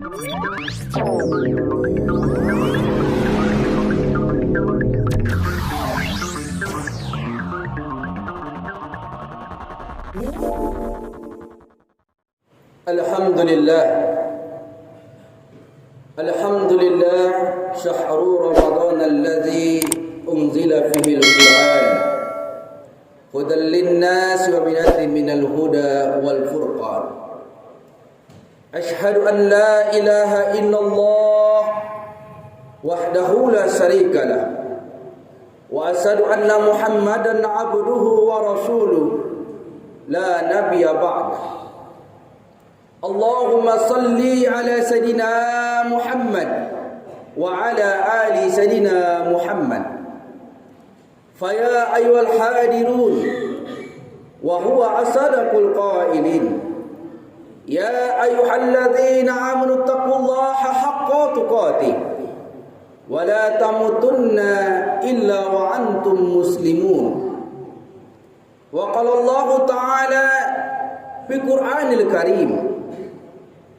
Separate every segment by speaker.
Speaker 1: Alhamdulillah. Alhamdulillah syahru Ramadan alladzi unzila fihi al-Qur'an hudan lin-nas wa bayyinatin minal huda wal furqan. Ashhadu an la ilaha illallah wahdahu la syarika lah wa asyhadu anna Muhammadan abduhu wa rasuluhu la nabiyya ba'dahu. Allahumma salli ala Sayyidina Muhammad wa ala ali Sayyidina Muhammad. Faya ayyuhal hadirun wa huwa asadaqul qailin. Ya ayyuhalladzina amanu taqullaha haqqa tuqatih wa la tamutunna illa wa antum muslimun. Wa qala Allah ta'ala fi Qur'anil Karim,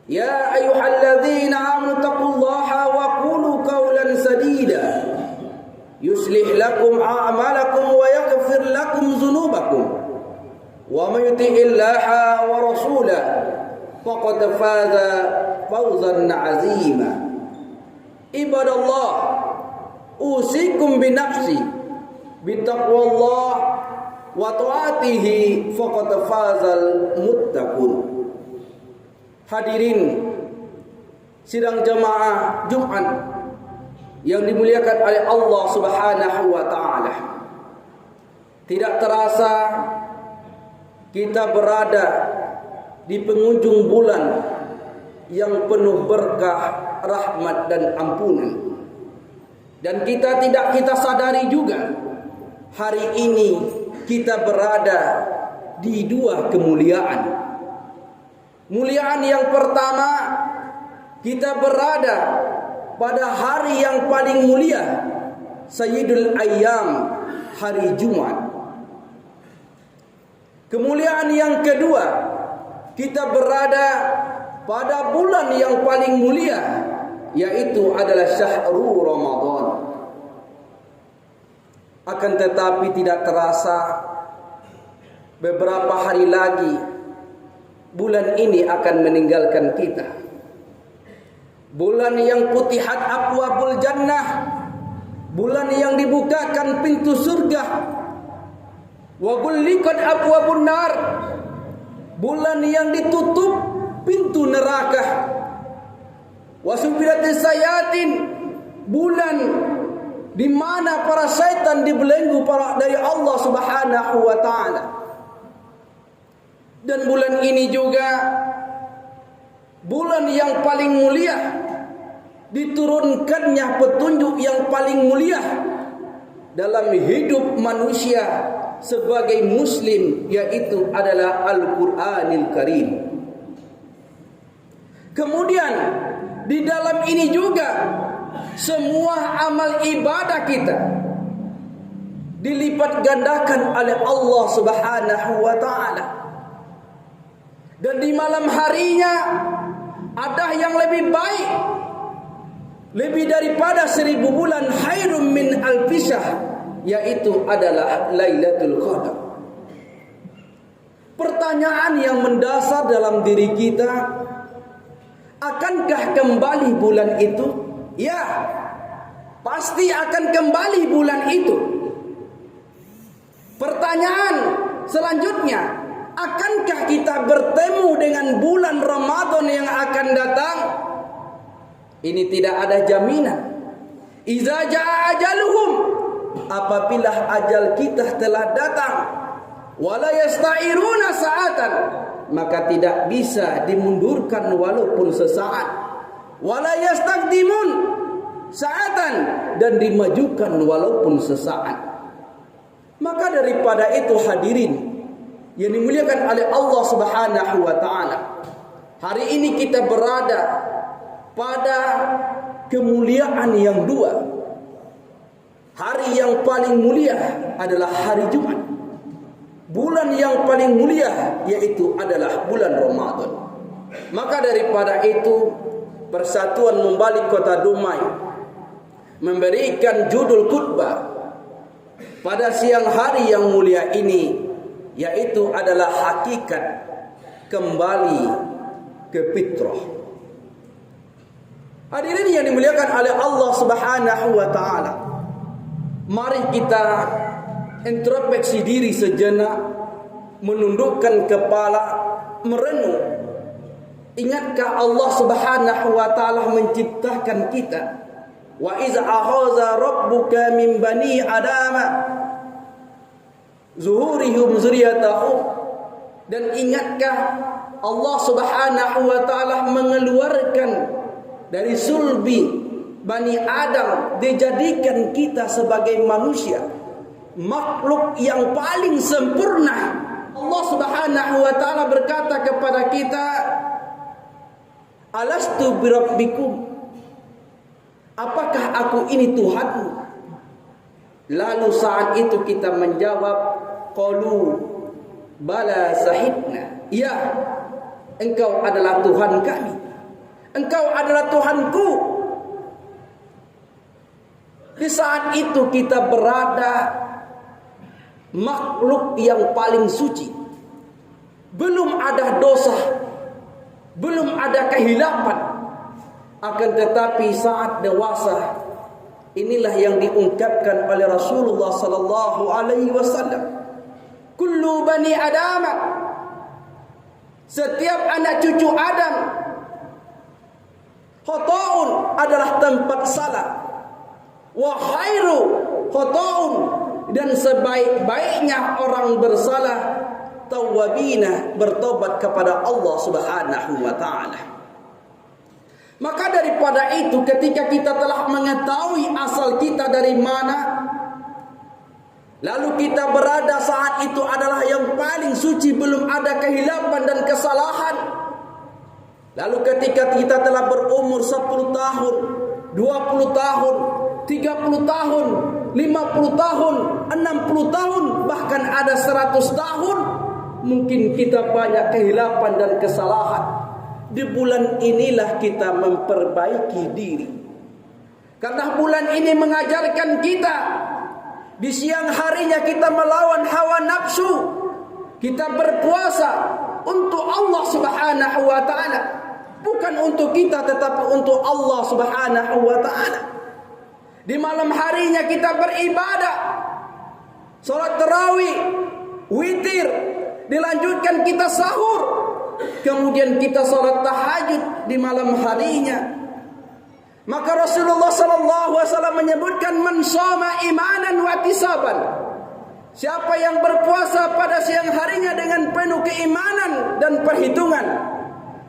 Speaker 1: Ya ayyuhalladzina amanu taqullaha wa qulu qawlan sadida yuslih lakum a'malakum wa yaghfir lakum dzunubakum wa may yuti'illaha wa rasulahu faqad faza fawzan 'azima. Ibadallah, usikum bi nafsi bittaqwallah wa ta'atihi faqad fazal muttaqun. Hadirin sidang jamaah Jumat yang dimuliakan oleh Allah Subhanahu wa taala. Tidak terasa kita berada di penghujung bulan yang penuh berkah, rahmat dan ampunan. Dan kita sadari juga hari ini kita berada di dua kemuliaan. Muliaan yang pertama, kita berada pada hari yang paling mulia, Sayyidul Ayyam, hari Jumat. Kemuliaan yang kedua, kita berada pada bulan yang paling mulia, yaitu adalah Syahrul Ramadan. Akan tetapi tidak terasa beberapa hari lagi bulan ini akan meninggalkan kita. Bulan yang putihat abwabul jannah, bulan yang dibukakan pintu surga, wa ghulliqat abwabun nar, bulan yang ditutup pintu neraka, wa sufilatis sayatin, bulan di mana para syaitan dibelenggu dari Allah Subhanahu wa taala. Dan bulan ini juga bulan yang paling mulia, diturunkannya petunjuk yang paling mulia dalam hidup manusia sebagai muslim, yaitu adalah Al-Qur'anil Karim. Kemudian di dalam ini juga semua amal ibadah kita dilipat gandakan oleh Allah Subhanahu wa taala. Dan di malam harinya ada yang lebih baik, lebih daripada 1000 bulan, khairum min alfi syahr, yaitu adalah Lailatul Qadar. Pertanyaan yang mendasar dalam diri kita, akankah kembali bulan itu? Ya, pasti akan kembali bulan itu. Pertanyaan selanjutnya, akankah kita bertemu dengan bulan Ramadan yang akan datang? Ini tidak ada jaminan. Iza jaa ajaluhum, apabila ajal kita telah datang, wala yasta'iruna sa'atan, maka tidak bisa dimundurkan walaupun sesaat. Wala yastaqdimun sa'atan, dan dimajukan walaupun sesaat. Maka daripada itu hadirin yang dimuliakan oleh Allah Subhanahu wa taala, hari ini kita berada pada kemuliaan yang dua. Hari yang paling mulia adalah hari Jumat. Bulan yang paling mulia yaitu adalah bulan Ramadan. Maka daripada itu Persatuan Membalik Kota Dumai memberikan judul khutbah pada siang hari yang mulia ini, yaitu adalah hakikat kembali ke fitrah. Hadirin yang dimuliakan oleh Allah Subhanahu wa taala, mari kita introspeksi diri sejenak, menundukkan kepala, merenung. Ingatkah Allah Subhanahu wa taala menciptakan kita? Wa iz akhadha rabbuka min bani adama zuhurihum zurriyatahum. Dan ingatkah Allah Subhanahu wa taala mengeluarkan dari sulbi Bani Adam, dijadikan kita sebagai manusia, makhluk yang paling sempurna. Allah Subhanahu wa taala berkata kepada kita, alastu birabbikum, apakah aku ini Tuhanmu? Lalu saat itu kita menjawab, qalu bala sahidna, ya, engkau adalah Tuhan kami, engkau adalah Tuhanku. Di saat itu kita berada makhluk yang paling suci, belum ada dosa, belum ada kehilapan. Akan tetapi saat dewasa, inilah yang diungkapkan oleh Rasulullah sallallahu alaihi wasallam, kullu bani Adam, setiap anak cucu Adam, khata'un adalah tempat salah, wa khairu khata'un, dan sebaik-baiknya orang bersalah tawwabina, bertobat kepada Allah Subhanahu wa taala. Maka daripada itu, ketika kita telah mengetahui asal kita dari mana, lalu kita berada saat itu adalah yang paling suci, belum ada kehilapan dan kesalahan. Lalu ketika kita telah berumur 10 tahun, 20 tahun, 30 tahun, 50 tahun, 60 tahun, bahkan ada 100 tahun, mungkin kita banyak kehilapan dan kesalahan. Di bulan inilah kita memperbaiki diri, karena bulan ini mengajarkan kita, di siang harinya kita melawan hawa nafsu, kita berpuasa untuk Allah Subhanahu wa taala, bukan untuk kita tetapi untuk Allah Subhanahu wa taala. Di malam harinya kita beribadah, salat tarawih, witir, dilanjutkan kita sahur, kemudian kita salat tahajud di malam harinya. Maka Rasulullah sallallahu alaihi wasallam menyebutkan, man shoma imanan wa ihtisaban, siapa yang berpuasa pada siang harinya dengan penuh keimanan dan perhitungan.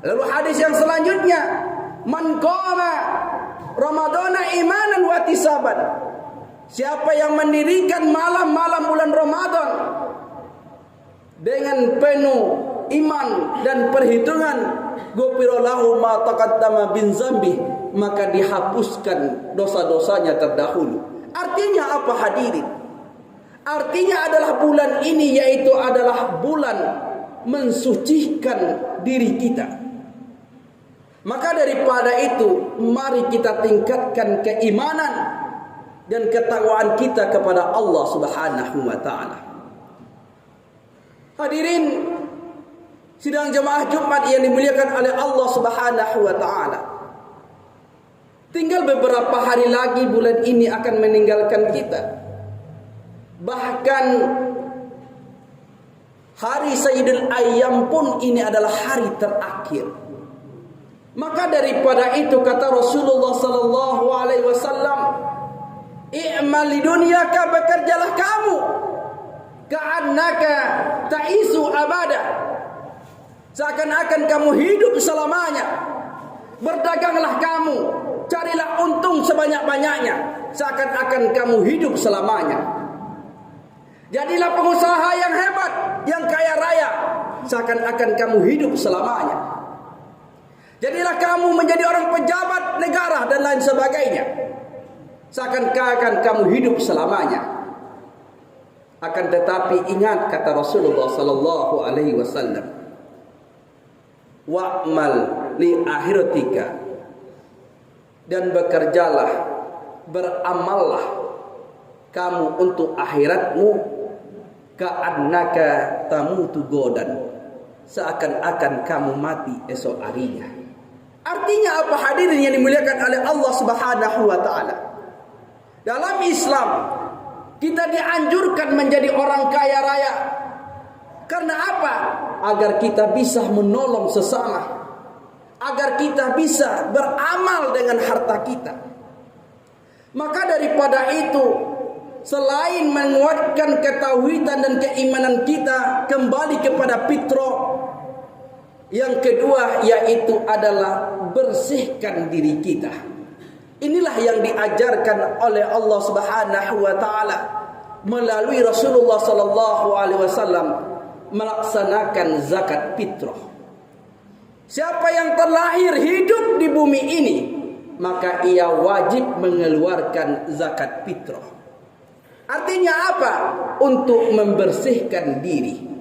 Speaker 1: Lalu hadis yang selanjutnya, man qama ramadhana imanan wa ihtisaban, siapa yang mendirikan malam-malam bulan Ramadan dengan penuh iman dan perhitungan, ghufira lahu ma taqaddama bin zambi, maka dihapuskan dosa-dosanya terdahulu. Artinya apa hadirin? Artinya adalah bulan ini yaitu adalah bulan mensucikan diri kita. Maka daripada itu, mari kita tingkatkan keimanan dan ketakwaan kita kepada Allah Subhanahu wa taala. Hadirin sidang jemaah Jumat yang dimuliakan oleh Allah Subhanahu wa taala, tinggal beberapa hari lagi bulan ini akan meninggalkan kita. Bahkan hari Sayyidul Ayyam pun ini adalah hari terakhir. Maka daripada itu kata Rasulullah sallallahu alaihi wasallam, i'mal lidunyaka, bekerjalah kamu ka'annaka ta'isu abada, seakan-akan kamu hidup selamanya. Berdaganglah kamu, carilah untung sebanyak-banyaknya, seakan-akan kamu hidup selamanya. Jadilah pengusaha yang hebat, yang kaya raya, seakan-akan kamu hidup selamanya. Jadilah kamu menjadi orang pejabat negara dan lain sebagainya, seakan-akan kamu hidup selamanya. Akan tetapi ingat kata Rasulullah sallallahu alaihi wasallam, wa'mal li akhiratika dan bekerjalah, beramallah kamu untuk akhiratmu, ka'annaka tamutu godan, seakan-akan kamu mati esok harinya. Artinya apa hadirin yang dimuliakan oleh Allah Subhanahu wa taala? Dalam Islam kita dianjurkan menjadi orang kaya raya. Karena apa? Agar kita bisa menolong sesama, agar kita bisa beramal dengan harta kita. Maka daripada itu, selain menguatkan ketauhidan dan keimanan kita kembali kepada fitrah, yang kedua yaitu adalah bersihkan diri kita. Inilah yang diajarkan oleh Allah Subhanahu wa taala melalui Rasulullah sallallahu alaihi wasallam melaksanakan zakat fitrah. Siapa yang terlahir hidup di bumi ini, maka ia wajib mengeluarkan zakat fitrah. Artinya apa? Untuk membersihkan diri.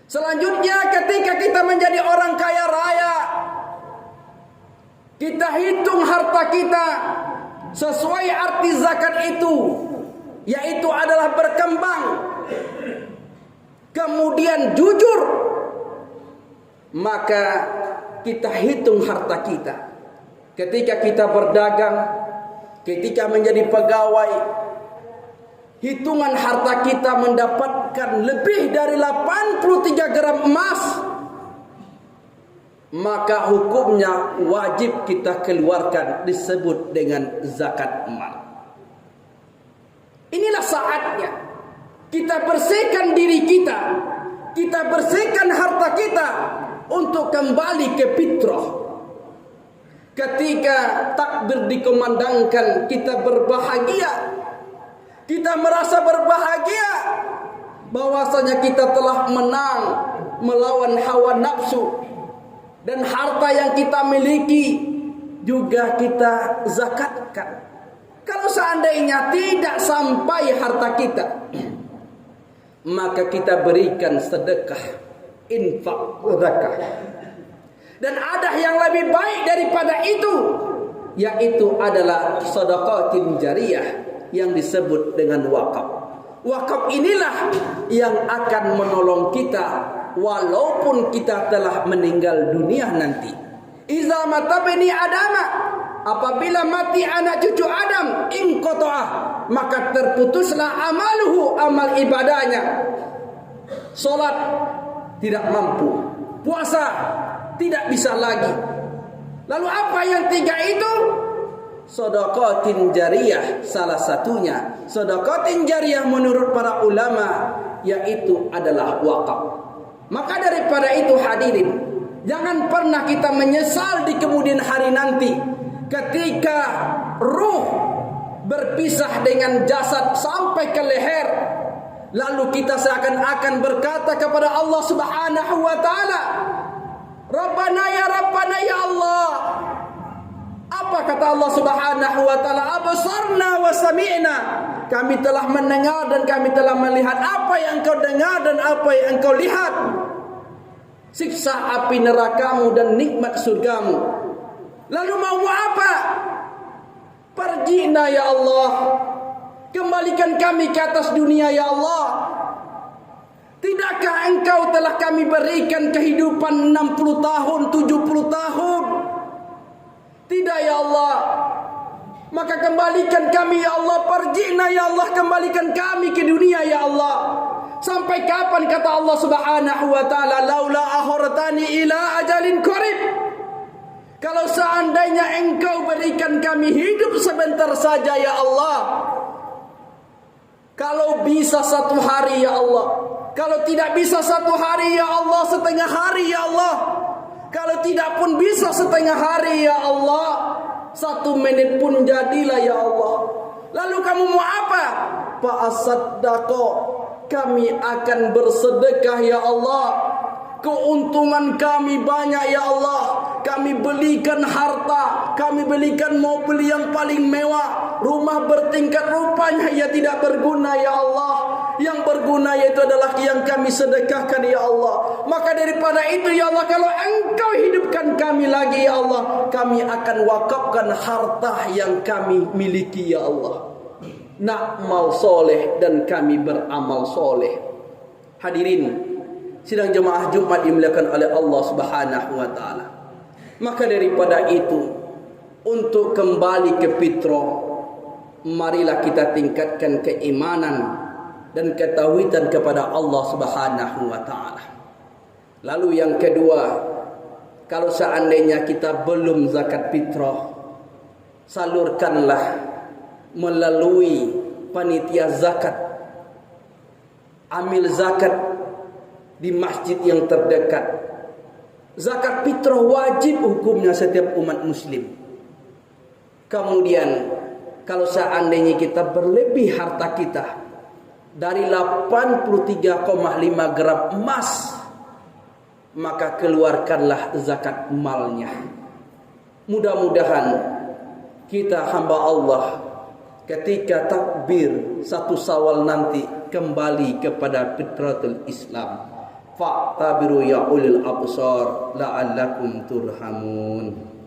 Speaker 1: Selanjutnya ketika kita menjadi orang kaya raya, kita hitung harta kita sesuai arti zakat itu, yaitu adalah berkembang, kemudian jujur. Maka kita hitung harta kita. Ketika kita berdagang, ketika menjadi pegawai, hitungan harta kita mendapatkan lebih dari 83 gram emas, maka hukumnya wajib kita keluarkan, disebut dengan zakat mal. Inilah saatnya kita bersihkan diri kita, kita bersihkan harta kita untuk kembali ke fitrah. Ketika takbir dikumandangkan, kita berbahagia, kita merasa berbahagia bahwasanya kita telah menang melawan hawa nafsu, dan harta yang kita miliki juga kita zakatkan. Kalau seandainya tidak sampai harta kita, maka kita berikan sedekah, infak, zakah. Dan ada yang lebih baik daripada itu, yaitu adalah sedekatin jariyah yang disebut dengan wakaf. Wakaf inilah yang akan menolong kita walaupun kita telah meninggal dunia nanti. Iza mata bani Adama, apabila mati anak cucu Adam, inqata'ah, maka terputuslah amaluhu, amal ibadahnya. Salat tidak mampu, puasa tidak bisa lagi. Lalu apa yang tiga itu? Sedekatin jariyah salah satunya. Sedekatin jariyah menurut para ulama yaitu adalah wakaf. Maka daripada itu hadirin, jangan pernah kita menyesal di kemudian hari nanti ketika ruh berpisah dengan jasad sampai ke leher, lalu kita seakan-akan berkata kepada Allah Subhanahu wa taala, Rabbana ya Allah. Apa kata Allah Subhanahu wa taala? Absarna wa sami'na. Kami telah mendengar dan kami telah melihat apa yang engkau dengar dan apa yang engkau lihat. Siksa api nerakamu dan nikmat surgamu. Lalu mau apa? Perjina ya Allah. Kembalikan kami ke atas dunia ya Allah. Tidakkah engkau telah kami berikan kehidupan 60 tahun, 70 tahun? Tidak ya Allah. Maka kembalikan kami ya Allah. Perjina ya Allah, kembalikan kami ke dunia ya Allah. Sampai kapan kata Allah Subhanahu wa taala, laula ahortani ila ajalin qarib. Kalau seandainya engkau berikan kami hidup sebentar saja ya Allah. Kalau bisa 1 hari ya Allah. Kalau tidak bisa 1 hari ya Allah, setengah hari ya Allah. Kalau tidak pun bisa setengah hari ya Allah, 1 menit pun jadilah ya Allah. Lalu kamu mau apa? Fa'asaddaqo, kami akan bersedekah ya Allah. Keuntungan kami banyak ya Allah. Kami belikan harta, kami belikan mobil yang paling mewah, rumah bertingkat, rupanya ya tidak berguna ya Allah. Yang berguna yaitu adalah yang kami sedekahkan ya Allah. Maka daripada itu ya Allah, kalau Engkau hidupkan kami lagi ya Allah, kami akan wakafkan harta yang kami miliki ya Allah. Na'mal soleh dan kami beramal soleh. Hadirin sidang jemaah Jumat dimuliakan oleh Allah Subhanahu wa taala. Maka daripada itu, untuk kembali ke fitrah, marilah kita tingkatkan keimanan dan ketauhidan kepada Allah Subhanahu wa taala. Lalu yang kedua, kalau seandainya kita belum zakat fitrah, salurkanlah melalui panitia zakat. Ambil zakat di masjid yang terdekat. Zakat fitrah wajib hukumnya setiap umat muslim. Kemudian kalau seandainya kita berlebih harta kita dari 83,5 gram emas, maka keluarkanlah zakat malnya. Mudah-mudahan kita hamba Allah ketika takbir 1 Syawal nanti kembali kepada fitratul Islam. Fa'tabiru ya ulil absar la'allakum turhamun.